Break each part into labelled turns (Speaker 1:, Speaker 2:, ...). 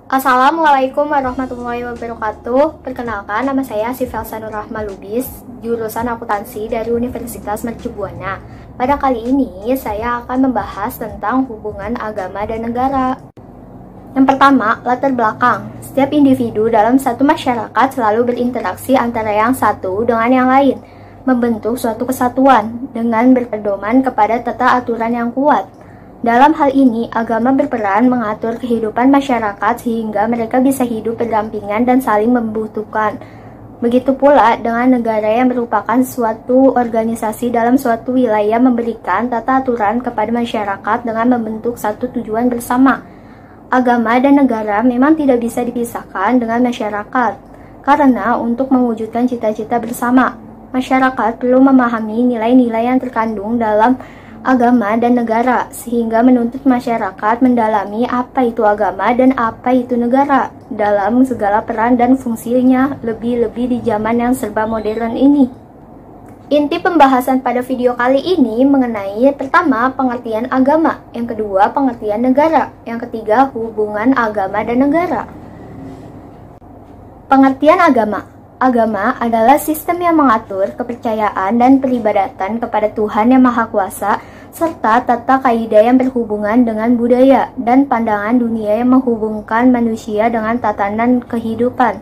Speaker 1: Assalamualaikum warahmatullahi wabarakatuh. Perkenalkan, nama saya Sivelsa Nurrahma Lubis, jurusan akuntansi dari Universitas Mercu Buana. Pada kali ini, saya akan membahas tentang hubungan agama dan negara. Yang pertama, latar belakang. Setiap individu dalam satu masyarakat selalu berinteraksi antara yang satu dengan yang lain, membentuk suatu kesatuan dengan berpedoman kepada tata aturan yang kuat. Dalam hal ini, agama berperan mengatur kehidupan masyarakat sehingga mereka bisa hidup berdampingan dan saling membutuhkan. Begitu pula dengan negara yang merupakan suatu organisasi dalam suatu wilayah memberikan tata aturan kepada masyarakat dengan membentuk satu tujuan bersama. Agama dan negara memang tidak bisa dipisahkan dengan masyarakat, karena untuk mewujudkan cita-cita bersama, masyarakat perlu memahami nilai-nilai yang terkandung dalam agama dan negara, sehingga menuntut masyarakat mendalami apa itu agama dan apa itu negara dalam segala peran dan fungsinya, lebih-lebih di zaman yang serba modern ini. Inti pembahasan pada video kali ini mengenai pertama, pengertian agama, yang kedua, pengertian negara, yang ketiga, hubungan agama dan negara. Pengertian agama. Agama adalah sistem yang mengatur kepercayaan dan peribadatan kepada Tuhan Yang Maha Kuasa, serta tata kaidah yang berhubungan dengan budaya dan pandangan dunia yang menghubungkan manusia dengan tatanan kehidupan.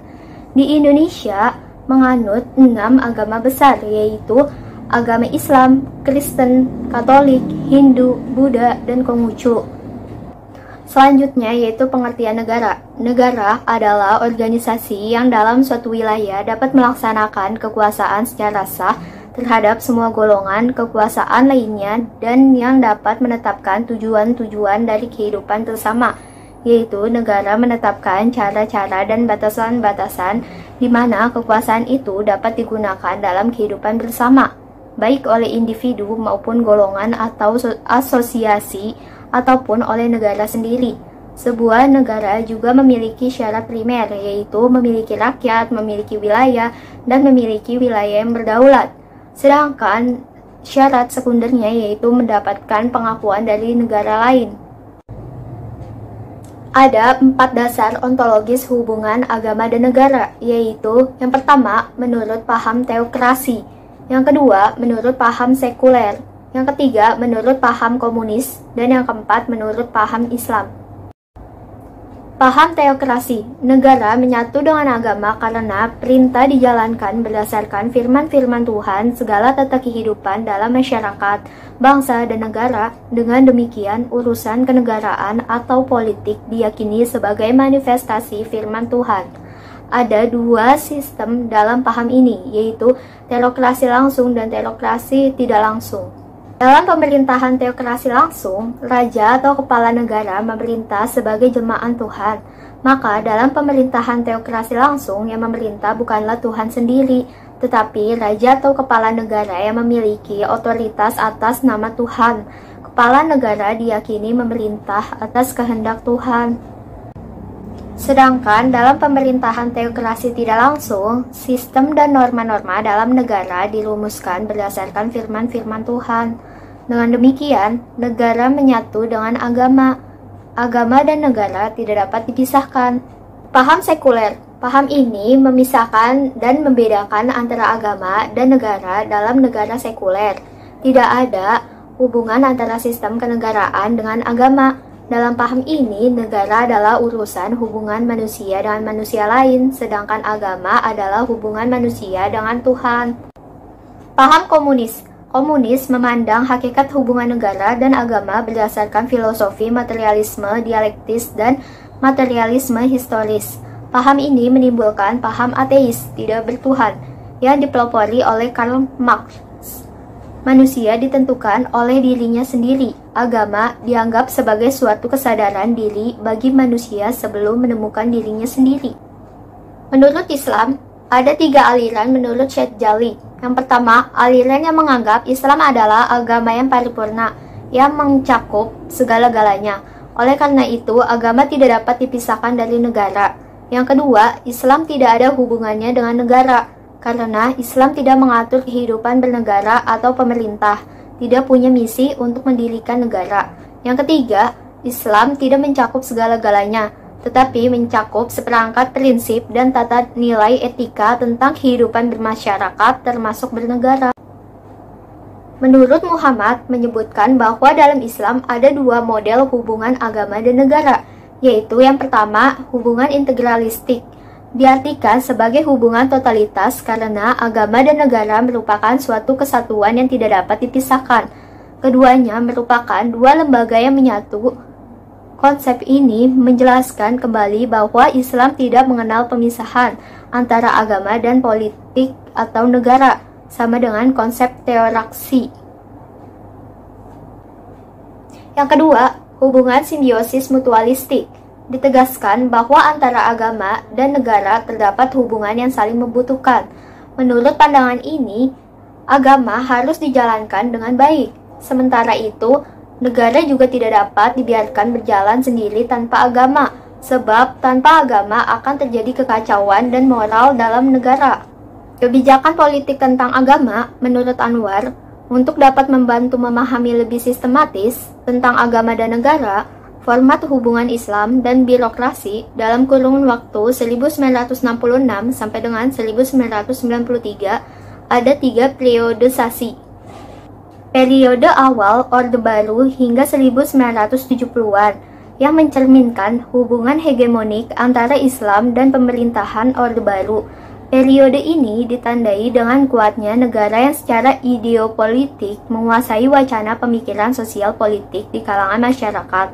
Speaker 1: Di Indonesia, menganut 6 agama besar, yaitu agama Islam, Kristen, Katolik, Hindu, Buddha, dan Konghucu. Selanjutnya yaitu pengertian negara. Negara adalah organisasi yang dalam suatu wilayah dapat melaksanakan kekuasaan secara sah terhadap semua golongan kekuasaan lainnya dan yang dapat menetapkan tujuan-tujuan dari kehidupan bersama, yaitu negara menetapkan cara-cara dan batasan-batasan di mana kekuasaan itu dapat digunakan dalam kehidupan bersama, baik oleh individu maupun golongan atau asosiasi ataupun oleh negara sendiri. Sebuah negara juga memiliki syarat primer, yaitu memiliki rakyat, memiliki wilayah, dan memiliki wilayah yang berdaulat. Sedangkan syarat sekundernya yaitu mendapatkan pengakuan dari negara lain. Ada 4 dasar ontologis hubungan agama dan negara, yaitu yang pertama, menurut paham teokrasi, yang kedua, menurut paham sekuler, yang ketiga, menurut paham komunis, dan yang keempat, menurut paham Islam. Paham teokrasi, negara menyatu dengan agama karena perintah dijalankan berdasarkan firman-firman Tuhan segala tata kehidupan dalam masyarakat, bangsa, dan negara. Dengan demikian, urusan kenegaraan atau politik diyakini sebagai manifestasi firman Tuhan. Ada 2 sistem dalam paham ini, yaitu teokrasi langsung dan teokrasi tidak langsung. Dalam pemerintahan teokrasi langsung, raja atau kepala negara memerintah sebagai jelmaan Tuhan. Maka dalam pemerintahan teokrasi langsung, yang memerintah bukanlah Tuhan sendiri, tetapi raja atau kepala negara yang memiliki otoritas atas nama Tuhan. Kepala negara diyakini memerintah atas kehendak Tuhan. Sedangkan dalam pemerintahan teokrasi tidak langsung, sistem dan norma-norma dalam negara dirumuskan berdasarkan firman-firman Tuhan. Dengan demikian, negara menyatu dengan agama. Agama dan negara tidak dapat dipisahkan. Paham sekuler. Paham ini memisahkan dan membedakan antara agama dan negara dalam negara sekuler. Tidak ada hubungan antara sistem kenegaraan dengan agama. Dalam paham ini, negara adalah urusan hubungan manusia dengan manusia lain, sedangkan agama adalah hubungan manusia dengan Tuhan. Paham komunis. Komunis memandang hakikat hubungan negara dan agama berdasarkan filosofi materialisme dialektis dan materialisme historis. Paham ini menimbulkan paham ateis, tidak bertuhan, yang dipelopori oleh Karl Marx. Manusia ditentukan oleh dirinya sendiri. Agama dianggap sebagai suatu kesadaran diri bagi manusia sebelum menemukan dirinya sendiri. Menurut Islam, ada 3 aliran menurut Syekh Jali. Yang pertama, aliran yang menganggap Islam adalah agama yang paripurna, yang mencakup segala-galanya. Oleh karena itu, agama tidak dapat dipisahkan dari negara. Yang kedua, Islam tidak ada hubungannya dengan negara, karena Islam tidak mengatur kehidupan bernegara atau pemerintah, tidak punya misi untuk mendirikan negara. Yang ketiga, Islam tidak mencakup segala-galanya, tetapi mencakup seperangkat prinsip dan tata nilai etika tentang kehidupan bermasyarakat termasuk bernegara. Menurut Muhammad menyebutkan bahwa dalam Islam ada dua model hubungan agama dan negara, yaitu yang pertama, hubungan integralistik. Diartikan sebagai hubungan totalitas karena agama dan negara merupakan suatu kesatuan yang tidak dapat dipisahkan. Keduanya merupakan dua lembaga yang menyatu. Konsep ini menjelaskan kembali bahwa Islam tidak mengenal pemisahan antara agama dan politik atau negara, sama dengan konsep teokrasi. Yang kedua, hubungan simbiosis mutualistik. Ditegaskan bahwa antara agama dan negara terdapat hubungan yang saling membutuhkan. Menurut pandangan ini, agama harus dijalankan dengan baik. Sementara itu, negara juga tidak dapat dibiarkan berjalan sendiri tanpa agama, sebab tanpa agama akan terjadi kekacauan dan moral dalam negara. Kebijakan politik tentang agama, menurut Anwar, untuk dapat membantu memahami lebih sistematis tentang agama dan negara, format hubungan Islam dan birokrasi dalam kurun waktu 1966 sampai dengan 1993 ada 3 periodisasi. Periode awal Orde Baru hingga 1970-an yang mencerminkan hubungan hegemonik antara Islam dan pemerintahan Orde Baru. Periode ini ditandai dengan kuatnya negara yang secara ideopolitik menguasai wacana pemikiran sosial politik di kalangan masyarakat.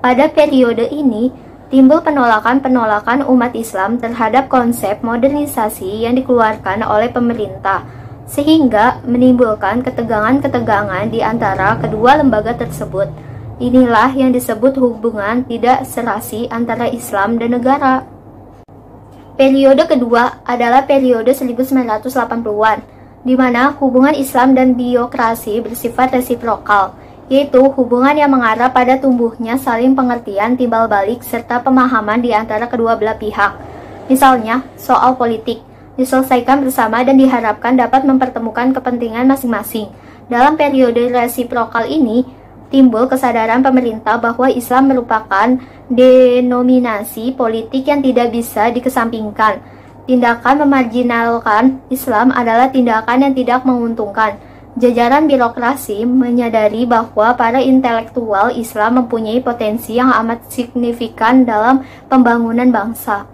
Speaker 1: Pada periode ini, timbul penolakan-penolakan umat Islam terhadap konsep modernisasi yang dikeluarkan oleh pemerintah, sehingga menimbulkan ketegangan-ketegangan di antara kedua lembaga tersebut. Inilah yang disebut hubungan tidak serasi antara Islam dan negara. Periode kedua adalah periode 1980-an, di mana hubungan Islam dan birokrasi bersifat resiprokal, yaitu hubungan yang mengarah pada tumbuhnya saling pengertian timbal balik serta pemahaman di antara kedua belah pihak. Misalnya, soal politik diselesaikan bersama dan diharapkan dapat mempertemukan kepentingan masing-masing. Dalam periode resiprokal ini, timbul kesadaran pemerintah bahwa Islam merupakan denominasi politik yang tidak bisa dikesampingkan. Tindakan memarginalkan Islam adalah tindakan yang tidak menguntungkan. Jajaran birokrasi menyadari bahwa para intelektual Islam mempunyai potensi yang amat signifikan dalam pembangunan bangsa.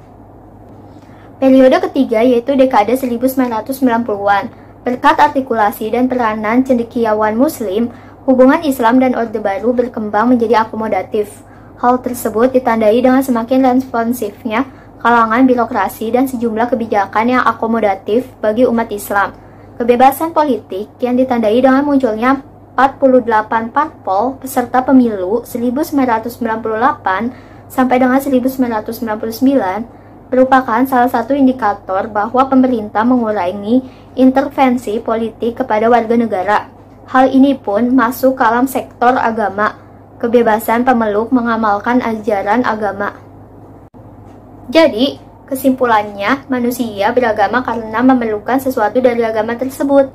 Speaker 1: Periode ketiga yaitu dekade 1990-an. Berkat artikulasi dan peranan cendekiawan Muslim, hubungan Islam dan Orde Baru berkembang menjadi akomodatif. Hal tersebut ditandai dengan semakin responsifnya kalangan birokrasi dan sejumlah kebijakan yang akomodatif bagi umat Islam. Kebebasan politik yang ditandai dengan munculnya 48 parpol peserta pemilu 1998 sampai dengan 1999 merupakan salah satu indikator bahwa pemerintah mengurangi intervensi politik kepada warga negara. Hal ini pun masuk ke dalam sektor agama, kebebasan pemeluk mengamalkan ajaran agama. Jadi, kesimpulannya, manusia beragama karena memerlukan sesuatu dari agama tersebut.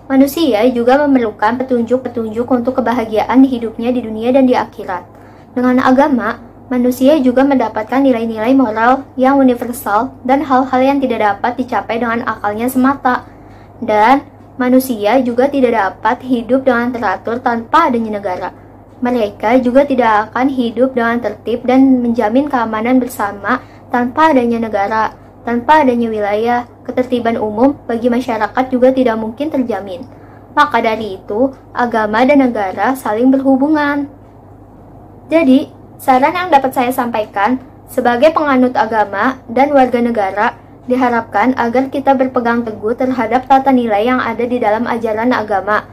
Speaker 1: Manusia juga memerlukan petunjuk-petunjuk untuk kebahagiaan hidupnya di dunia dan di akhirat. Dengan agama, manusia juga mendapatkan nilai-nilai moral yang universal dan hal-hal yang tidak dapat dicapai dengan akalnya semata. Dan manusia juga tidak dapat hidup dengan teratur tanpa adanya negara. Mereka juga tidak akan hidup dengan tertib dan menjamin keamanan bersama tanpa adanya negara. Tanpa adanya wilayah, ketertiban umum bagi masyarakat juga tidak mungkin terjamin. Maka dari itu, agama dan negara saling berhubungan. Jadi, saran yang dapat saya sampaikan, sebagai penganut agama dan warga negara, diharapkan agar kita berpegang teguh terhadap tata nilai yang ada di dalam ajaran agama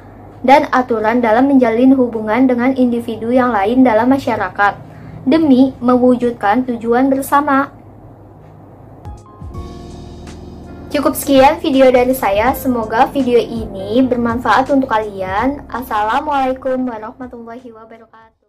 Speaker 1: dan aturan dalam menjalin hubungan dengan individu yang lain dalam masyarakat, demi mewujudkan tujuan bersama. Cukup sekian video dari saya, semoga video ini bermanfaat untuk kalian. Assalamualaikum warahmatullahi wabarakatuh.